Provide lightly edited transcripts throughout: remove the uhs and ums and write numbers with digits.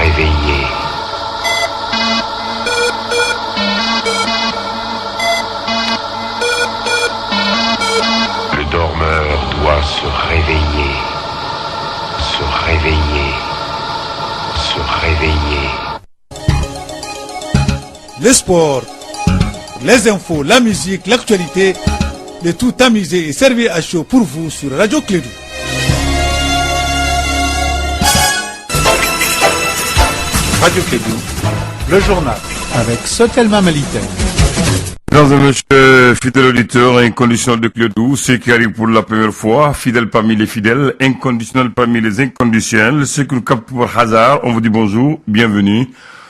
réveiller. Le dormeur doit se réveiller, se réveiller, se réveiller. Le sport, les infos, la musique, l'actualité, le tout amusé et servi à chaud pour vous sur Radio Clédou. Radio Clédou, le journal avec Sotelma Malitaire. Mesdames et messieurs, fidèles auditeurs inconditionnels de Clédou, ceux qui arrivent pour la première fois, fidèles parmi les fidèles, inconditionnels parmi les inconditionnels, ceux qui nous captent par hasard, on vous dit bonjour, bienvenue.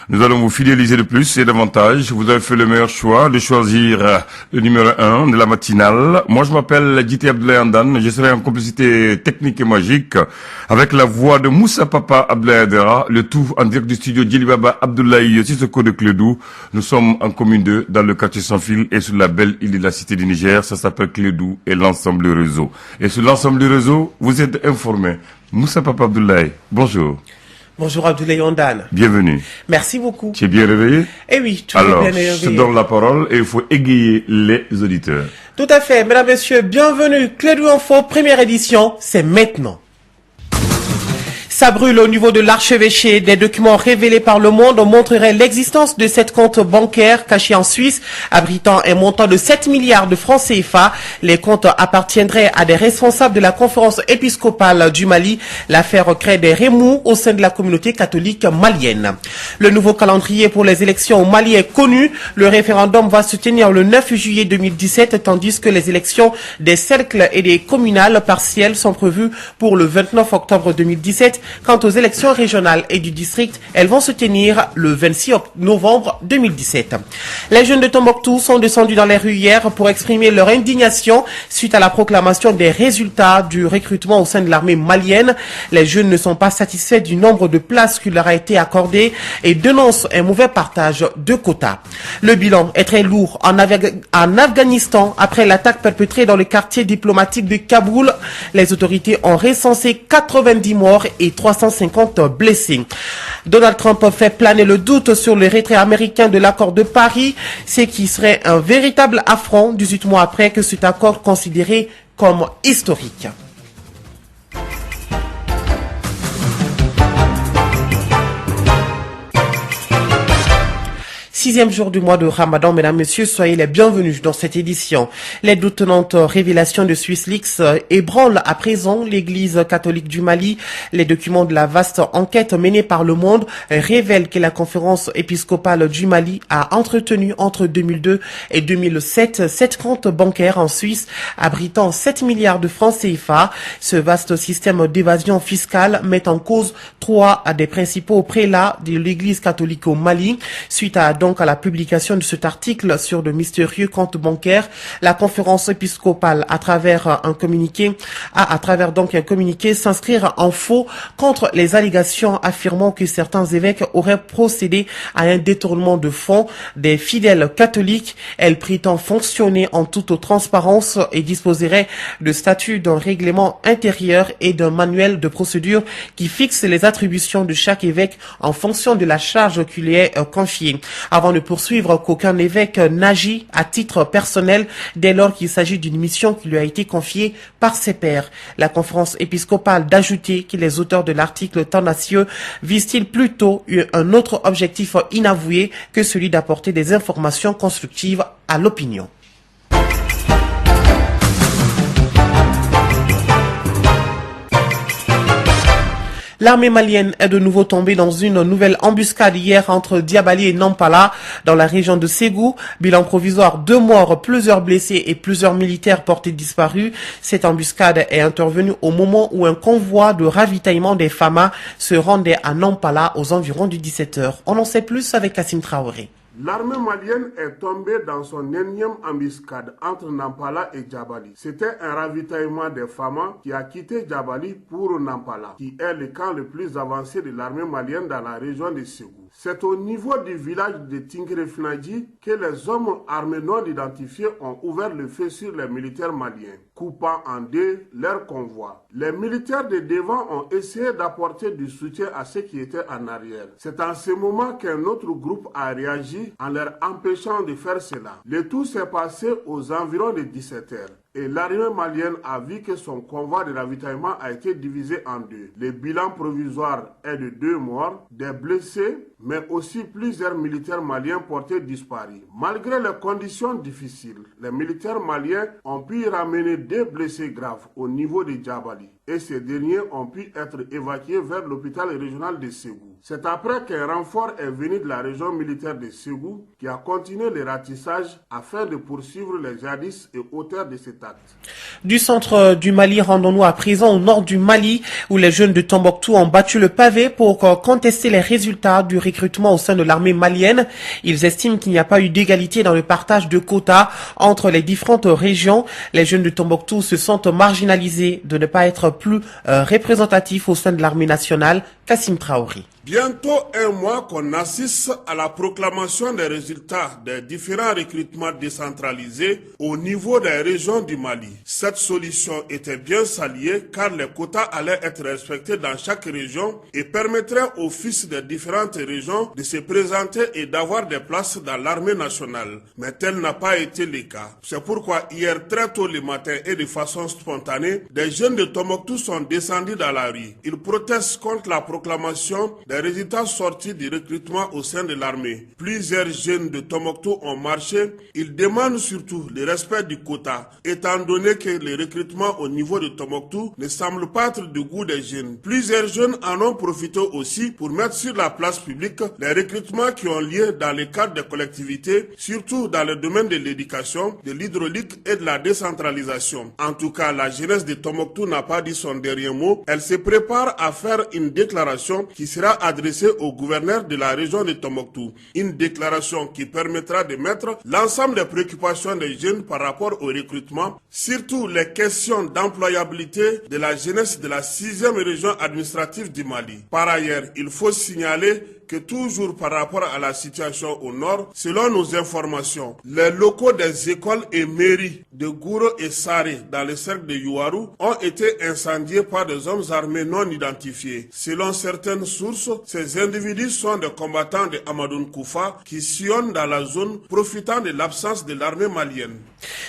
Nous allons vous fidéliser de plus et davantage. Vous avez fait le meilleur choix de choisir le numéro 1 de la matinale. Moi, je m'appelle Djité Abdoulaye Andane. Je serai en complicité technique et magique avec la voix de Moussa Papa Abdoulaye Adera, le tout en direct du studio Djilibaba Abdoulaye Sissoko de Clédou. Nous sommes en commune 2 dans le quartier sans fil et sur la belle île de la cité du Niger. Ça s'appelle Clédou et l'ensemble du réseau. Et sur l'ensemble du réseau, vous êtes informés. Moussa Papa Abdoulaye, bonjour. Bonjour Abdoulaye Andane. Bienvenue. Merci beaucoup. Tu es bien réveillé? Eh oui, toujours Alors, bien réveillé. je te donne la parole et il faut égayer les auditeurs. Tout à fait, mesdames, messieurs, bienvenue. Clédou Info, première édition, c'est maintenant. Ça brûle au niveau de l'archevêché. Des documents révélés par Le Monde montreraient l'existence de cette compte bancaire caché en Suisse, abritant un montant de 7 milliards de francs CFA. Les comptes appartiendraient à des responsables de la conférence épiscopale du Mali. L'affaire crée des remous au sein de la communauté catholique malienne. Le nouveau calendrier pour les élections au Mali est connu. Le référendum va se tenir le 9 juillet 2017, tandis que les élections des cercles et des communales partielles sont prévues pour le 29 octobre 2017. Quant aux élections régionales et du district, elles vont se tenir le 26 novembre 2017. Les jeunes de Tombouctou sont descendus dans les rues hier pour exprimer leur indignation suite à la proclamation des résultats du recrutement au sein de l'armée malienne. Les jeunes ne sont pas satisfaits du nombre de places qui leur a été accordé et dénoncent un mauvais partage de quotas. Le bilan est très lourd en Afghanistan après l'attaque perpétrée dans le quartier diplomatique de Kaboul. Les autorités ont recensé 90 morts et 350 blessés. Donald Trump fait planer le doute sur le retrait américain de l'accord de Paris, ce qui serait un véritable affront 18 mois après que cet accord considéré comme historique. Sixième jour du mois de Ramadan, mesdames, messieurs, soyez les bienvenus dans cette édition. Les détonantes révélations de SwissLeaks ébranlent à présent l'église catholique du Mali. Les documents de la vaste enquête menée par Le Monde révèlent que la conférence épiscopale du Mali a entretenu entre 2002 et 2007 7 comptes bancaires en Suisse abritant 7 milliards de francs CFA. Ce vaste système d'évasion fiscale met en cause 3 des principaux prélats de l'église catholique au Mali. Suite à la publication de cet article sur de mystérieux comptes bancaires, la conférence épiscopale à travers un communiqué s'inscrire en faux contre les allégations affirmant que certains évêques auraient procédé à un détournement de fonds des fidèles catholiques. Elle prétend fonctionner en toute transparence et disposerait de statuts d'un règlement intérieur et d'un manuel de procédure qui fixe les attributions de chaque évêque en fonction de la charge qui lui est confiée. Avant de poursuivre, qu'aucun évêque n'agit à titre personnel dès lors qu'il s'agit d'une mission qui lui a été confiée par ses pairs. La conférence épiscopale d'ajouter que les auteurs de l'article tendancieux visent-ils plutôt un autre objectif inavoué que celui d'apporter des informations constructives à l'opinion. L'armée malienne est de nouveau tombée dans une nouvelle embuscade hier entre Diabali et Nampala, dans la région de Ségou. Bilan provisoire, 2 morts, plusieurs blessés et plusieurs militaires portés disparus. Cette embuscade est intervenue au moment où un convoi de ravitaillement des FAMA se rendait à Nampala aux environs du 17h. On en sait plus avec Kassim Traoré. L'armée malienne est tombée dans son énième embuscade entre Nampala et Djabali. C'était un ravitaillement des Fama qui a quitté Djabali pour Nampala, qui est le camp le plus avancé de l'armée malienne dans la région de Ségou. C'est au niveau du village de Tingrefnaji que les hommes armés non identifiés ont ouvert le feu sur les militaires maliens, coupant en deux leur convoi. Les militaires de devant ont essayé d'apporter du soutien à ceux qui étaient en arrière. C'est en ce moment qu'un autre groupe a réagi en leur empêchant de faire cela. Le tout s'est passé aux environs de 17 heures. Et l'armée malienne a vu que son convoi de ravitaillement a été divisé en deux. Le bilan provisoire est de 2 morts, des blessés, mais aussi plusieurs militaires maliens portés disparus. Malgré les conditions difficiles, les militaires maliens ont pu ramener 2 blessés graves au niveau de Djabali et ces derniers ont pu être évacués vers l'hôpital régional de Ségou. C'est après qu'un renfort est venu de la région militaire de Ségou qui a continué le ratissage afin de poursuivre les djihadistes et auteurs de cet acte. Du centre du Mali, rendons-nous à présent au nord du Mali où les jeunes de Tombouctou ont battu le pavé pour contester les résultats du recrutement au sein de l'armée malienne. Ils estiment qu'il n'y a pas eu d'égalité dans le partage de quotas entre les différentes régions. Les jeunes de Tombouctou se sentent marginalisés de ne pas être plus représentatifs au sein de l'armée nationale. Kassim Traoré. Bientôt un mois qu'on assiste à la proclamation des résultats des différents recrutements décentralisés au niveau des régions du Mali. Cette solution était bien saluée car les quotas allaient être respectés dans chaque région et permettraient aux fils des différentes régions de se présenter et d'avoir des places dans l'armée nationale. Mais tel n'a pas été le cas. C'est pourquoi hier très tôt le matin et de façon spontanée, des jeunes de Tombouctou sont descendus dans la rue. Ils protestent contre la proclamation des résultats sortis du recrutement au sein de l'armée. Plusieurs jeunes de Tombouctou ont marché. Ils demandent surtout le respect du quota, étant donné que le recrutement au niveau de Tombouctou ne semble pas être du goût des jeunes. Plusieurs jeunes en ont profité aussi pour mettre sur la place publique les recrutements qui ont lieu dans le cadre des collectivités, surtout dans le domaine de l'éducation, de l'hydraulique et de la décentralisation. En tout cas, la jeunesse de Tombouctou n'a pas dit son dernier mot. Elle se prépare à faire une déclaration qui sera adressée au gouverneur de la région de Tombouctou. Une déclaration qui permettra de mettre l'ensemble des préoccupations des jeunes par rapport au recrutement, surtout les questions d'employabilité de la jeunesse de la 6e région administrative du Mali. Par ailleurs, il faut signaler que toujours par rapport à la situation au nord, selon nos informations, les locaux des écoles et mairies de Gouro et Saré dans le cercle de Youarou ont été incendiés par des hommes armés non identifiés. Selon certaines sources, ces individus sont des combattants de Amadoun Koufa qui sillonnent dans la zone profitant de l'absence de l'armée malienne.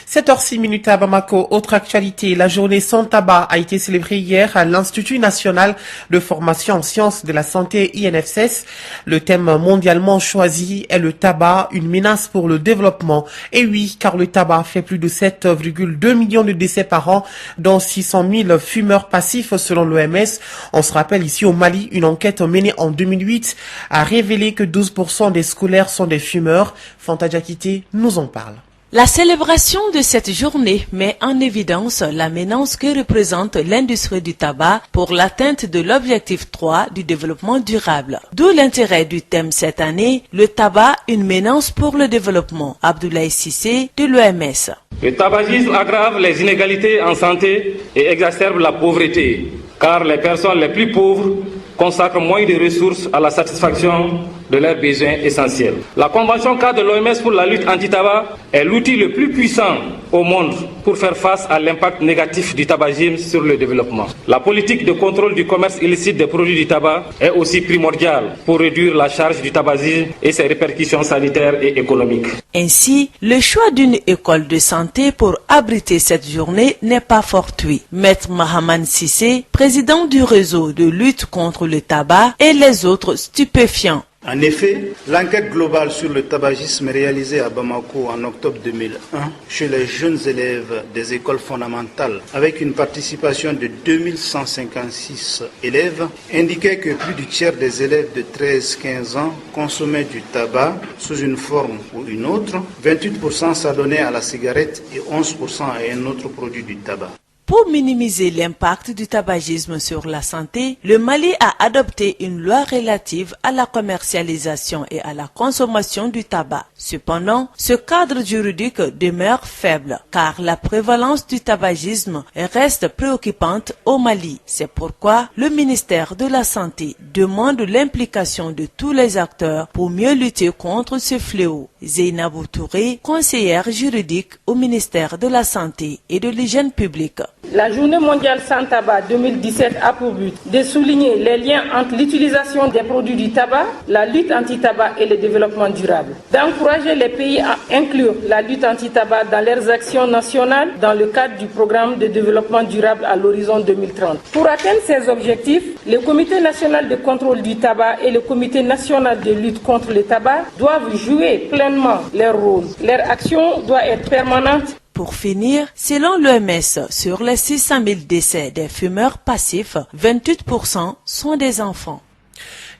7h06 à Bamako. Autre actualité, la journée sans tabac a été célébrée hier à l'Institut national de formation en sciences de la santé INFSS. Le thème mondialement choisi est le tabac, une menace pour le développement. Et oui, car le tabac fait plus de 7,2 millions de décès par an, dont 600 000 fumeurs passifs selon l'OMS. On se rappelle ici au Mali, une enquête menée en 2008 a révélé que 12% des scolaires sont des fumeurs. Fanta Diakité nous en parle. La célébration de cette journée met en évidence la menace que représente l'industrie du tabac pour l'atteinte de l'objectif 3 du développement durable. D'où l'intérêt du thème cette année, le tabac, une menace pour le développement. Abdoulaye Sissé de l'OMS. Le tabagisme aggrave les inégalités en santé et exacerbe la pauvreté, car les personnes les plus pauvres consacrent moins de ressources à la satisfaction de leurs besoins essentiels. La Convention cadre de l'OMS pour la lutte anti-tabac est l'outil le plus puissant au monde pour faire face à l'impact négatif du tabagisme sur le développement. La politique de contrôle du commerce illicite des produits du tabac est aussi primordiale pour réduire la charge du tabagisme et ses répercussions sanitaires et économiques. Ainsi, le choix d'une école de santé pour abriter cette journée n'est pas fortuit. Maître Mahaman Sissé, président du réseau de lutte contre le tabac et les autres stupéfiants. En effet, l'enquête globale sur le tabagisme réalisée à Bamako en octobre 2001 chez les jeunes élèves des écoles fondamentales avec une participation de 2156 élèves indiquait que plus du tiers des élèves de 13-15 ans consommaient du tabac sous une forme ou une autre, 28% s'adonnaient à la cigarette et 11% à un autre produit du tabac. Pour minimiser l'impact du tabagisme sur la santé, le Mali a adopté une loi relative à la commercialisation et à la consommation du tabac. Cependant, ce cadre juridique demeure faible car la prévalence du tabagisme reste préoccupante au Mali. C'est pourquoi le ministère de la Santé demande l'implication de tous les acteurs pour mieux lutter contre ce fléau. Zeynabou Touré, conseillère juridique au ministère de la Santé et de l'Hygiène publique. La Journée mondiale sans tabac 2017 a pour but de souligner les liens entre l'utilisation des produits du tabac, la lutte anti-tabac et le développement durable. D'encourager les pays à inclure la lutte anti-tabac dans leurs actions nationales dans le cadre du programme de développement durable à l'horizon 2030. Pour atteindre ces objectifs, le Comité national de contrôle du tabac et le Comité national de lutte contre le tabac doivent jouer pleinement leur rôle. Leur action doit être permanente. Pour finir, selon l'OMS, sur les 600 000 décès des fumeurs passifs, 28% sont des enfants.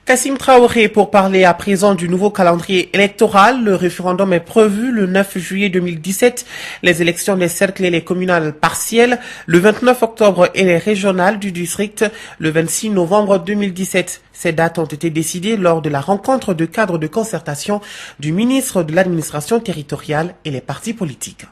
Kassim Traoré, pour parler à présent du nouveau calendrier électoral, le référendum est prévu le 9 juillet 2017, les élections des cercles et les communales partielles, le 29 octobre et les régionales du district, le 26 novembre 2017. Ces dates ont été décidées lors de la rencontre de cadre de concertation du ministre de l'administration territoriale et les partis politiques.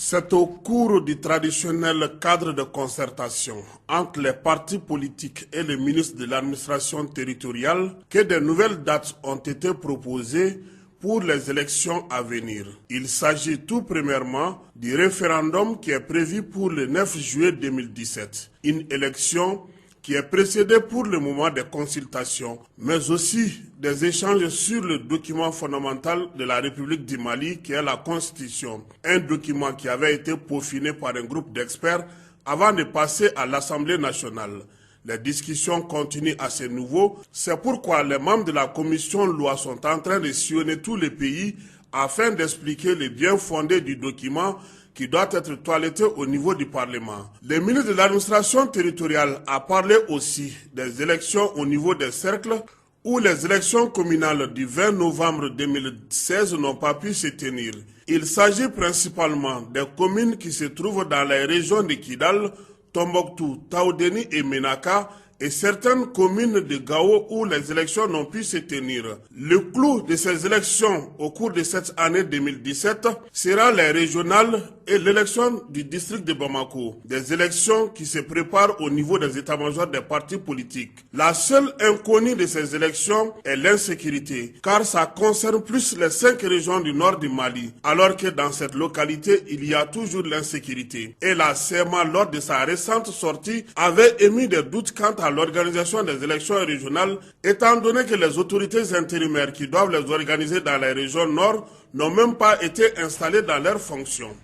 C'est au cours du traditionnel cadre de concertation entre les partis politiques et le ministre de l'administration territoriale que des nouvelles dates ont été proposées pour les élections à venir. Il s'agit tout premièrement du référendum qui est prévu pour le 9 juillet 2017, une élection qui est précédée pour le moment des consultations, mais aussi des échanges sur le document fondamental de la République du Mali, qui est la Constitution, un document qui avait été peaufiné par un groupe d'experts avant de passer à l'Assemblée nationale. Les discussions continuent à ce niveau, c'est pourquoi les membres de la commission loi sont en train de sillonner tous les pays afin d'expliquer les bien fondés du document qui doit être toiletté au niveau du Parlement. Le ministre de l'administration territoriale a parlé aussi des élections au niveau des cercles où les élections communales du 20 novembre 2016 n'ont pas pu se tenir. Il s'agit principalement des communes qui se trouvent dans les régions de Kidal, Tombouctou, Taoudeni et Menaka, et certaines communes de Gao où les élections n'ont pu se tenir. Le clou de ces élections au cours de cette année 2017 sera les régionales et l'élection du district de Bamako. Des élections qui se préparent au niveau des états-majors des partis politiques. La seule inconnue de ces élections est l'insécurité, car ça concerne plus les 5 régions du nord du Mali, alors que dans cette localité, il y a toujours l'insécurité. Et la CEMA, lors de sa récente sortie, avait émis des doutes quant à l'organisation des élections régionales, étant donné que les autorités intérimaires qui doivent les organiser dans les régions nord n'ont même pas été installées dans leurs fonctions.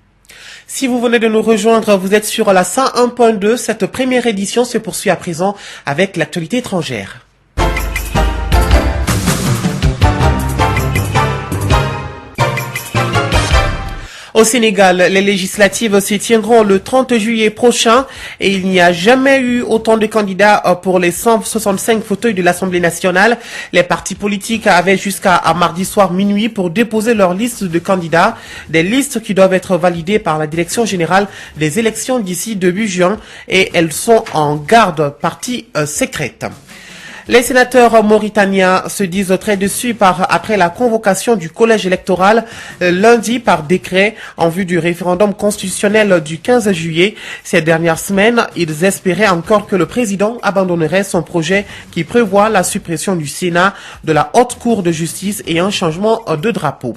Si vous venez de nous rejoindre, vous êtes sur la 101.2. Cette première édition se poursuit à présent avec l'actualité étrangère. Au Sénégal, les législatives se tiendront le 30 juillet prochain et il n'y a jamais eu autant de candidats pour les 165 fauteuils de l'Assemblée nationale. Les partis politiques avaient jusqu'à mardi soir minuit pour déposer leur liste de candidats, des listes qui doivent être validées par la Direction générale des élections d'ici début juin et elles sont en garde partie secrète. Les sénateurs mauritaniens se disent très déçus après la convocation du collège électoral lundi par décret en vue du référendum constitutionnel du 15 juillet. Ces dernières semaines, ils espéraient encore que le président abandonnerait son projet qui prévoit la suppression du Sénat, de la Haute Cour de justice et un changement de drapeau.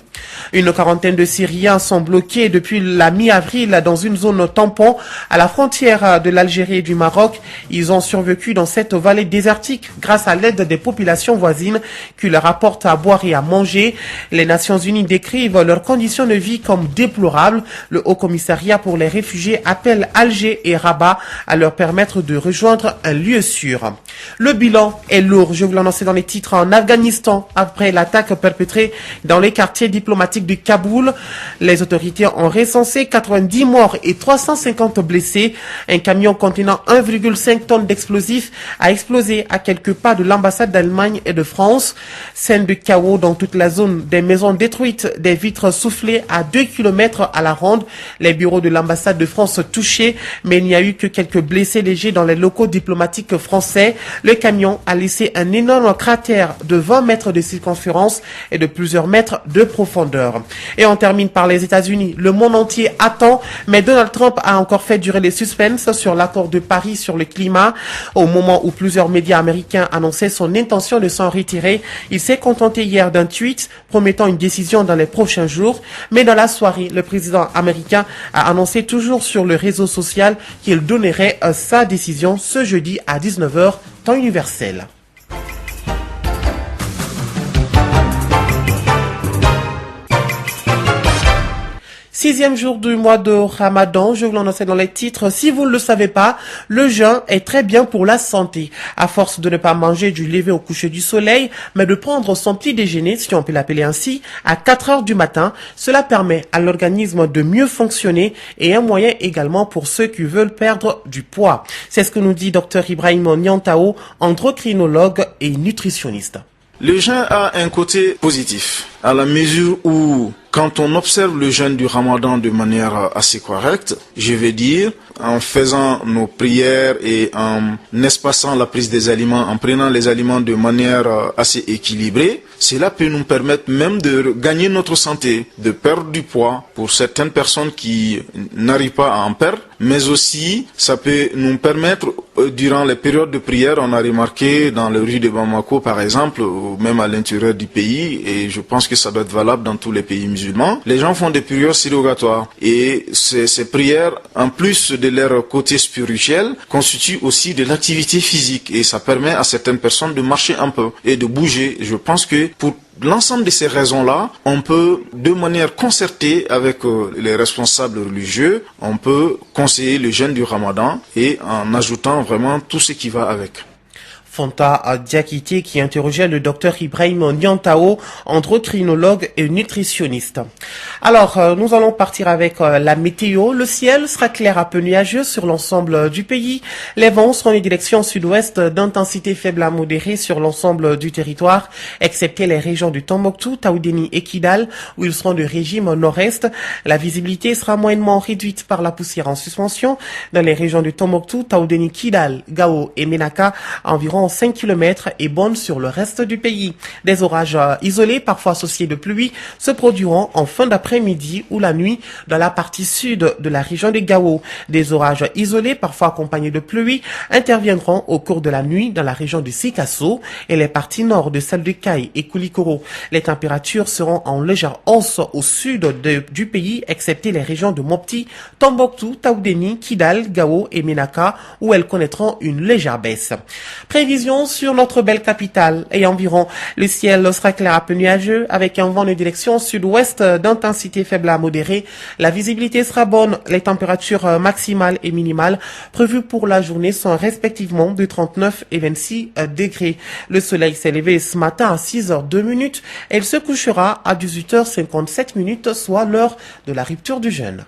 Une quarantaine de Syriens sont bloqués depuis la mi-avril dans une zone tampon à la frontière de l'Algérie et du Maroc. Ils ont survécu dans cette vallée désertique grâce à l'aide des populations voisines qui leur apportent à boire et à manger. Les Nations Unies décrivent leurs conditions de vie comme déplorables. Le Haut Commissariat pour les réfugiés appelle Alger et Rabat à leur permettre de rejoindre un lieu sûr. Le bilan est lourd, je vous l'annonçais dans les titres, en Afghanistan. Après l'attaque perpétrée dans les quartiers diplomatiques de Kaboul, les autorités ont recensé 90 morts et 350 blessés. Un camion contenant 1,5 tonnes d'explosifs a explosé à quelques pas pas de l'ambassade d'Allemagne et de France. Scène de chaos dans toute la zone, des maisons détruites, des vitres soufflées à 2 km à la ronde. Les bureaux de l'ambassade de France touchés, mais il n'y a eu que quelques blessés légers dans les locaux diplomatiques français. Le camion a laissé un énorme cratère de 20 mètres de circonférence et de plusieurs mètres de profondeur. Et on termine par les États-Unis. Le monde entier attend, mais Donald Trump a encore fait durer les suspens sur l'accord de Paris sur le climat. Au moment où plusieurs médias américains annonçaient son intention de s'en retirer, il s'est contenté hier d'un tweet promettant une décision dans les prochains jours. Mais dans la soirée, le président américain a annoncé toujours sur le réseau social qu'il donnerait sa décision ce jeudi à 19h, temps universel. 6e jour du mois de Ramadan, je vous l'annonce dans les titres. Si vous ne le savez pas, le jeûne est très bien pour la santé. À force de ne pas manger du lever au coucher du soleil, mais de prendre son petit déjeuner, si on peut l'appeler ainsi, à 4 heures du matin, cela permet à l'organisme de mieux fonctionner et un moyen également pour ceux qui veulent perdre du poids. C'est ce que nous dit Dr Ibrahim Niantao, endocrinologue et nutritionniste. Le jeûne a un côté positif, à la mesure où, quand on observe le jeûne du Ramadan de manière assez correcte, je vais dire, en faisant nos prières et en espaçant la prise des aliments, en prenant les aliments de manière assez équilibrée, cela peut nous permettre même de gagner notre santé, de perdre du poids pour certaines personnes qui n'arrivent pas à en perdre, mais aussi ça peut nous permettre, durant les périodes de prière, on a remarqué dans les rues de Bamako par exemple, ou même à l'intérieur du pays, et je pense que ça doit être valable dans tous les pays musulmans, les gens font des prières surrogatoires et ces prières, en plus de leur côté spirituel, constituent aussi de l'activité physique et ça permet à certaines personnes de marcher un peu et de bouger. Je pense que pour l'ensemble de ces raisons-là, on peut, de manière concertée avec les responsables religieux, on peut conseiller le jeûne du Ramadan et en ajoutant vraiment tout ce qui va avec. Fanta Diakité qui interrogeait le docteur Ibrahim Niantao, endocrinologue et nutritionniste. Alors, nous allons partir avec la météo. Le ciel sera clair à peu nuageux sur l'ensemble du pays. Les vents seront en direction sud-ouest d'intensité faible à modérée sur l'ensemble du territoire, excepté les régions du Tombouctou, Taoudéni et Kidal, où ils seront de régime nord-est. La visibilité sera moyennement réduite par la poussière en suspension. Dans les régions du Tombouctou, Taoudéni, Kidal, Gao et Menaka, environ 5 km et bonne sur le reste du pays. Des orages isolés, parfois associés de pluie, se produiront en fin d'après-midi ou la nuit dans la partie sud de la région de Gao. Des orages isolés, parfois accompagnés de pluie, interviendront au cours de la nuit dans la région de Sikasso et les parties nord de celle de Kai et Koulikoro. Les températures seront en légère hausse au sud du pays, excepté les régions de Mopti, Tombouctou, Taoudéni, Kidal, Gao et Menaka, où elles connaîtront une légère baisse. Prévision sur notre belle capitale et environ. Le ciel sera clair à peu nuageux avec un vent de direction sud-ouest d'intensité faible à modérée. La visibilité sera bonne. Les températures maximales et minimales prévues pour la journée sont respectivement de 39 et 26 degrés. Le soleil s'est levé ce matin à 6h02 et il se couchera à 18h57, soit l'heure de la rupture du jeûne.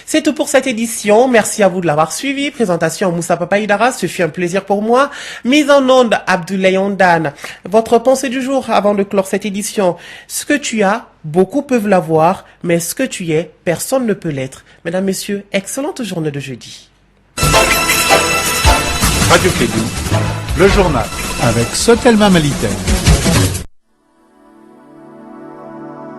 C'est tout pour cette édition. Merci à vous de l'avoir suivi. Présentation Moussa Papaïdara, ce fut un plaisir pour moi. Mise en onde Abdoulaye Ondane. Votre pensée du jour avant de clore cette édition. Ce que tu as, beaucoup peuvent l'avoir, mais ce que tu es, personne ne peut l'être. Mesdames, Messieurs, excellente journée de jeudi. Radio Kédou, le journal avec Sotelma Malitel.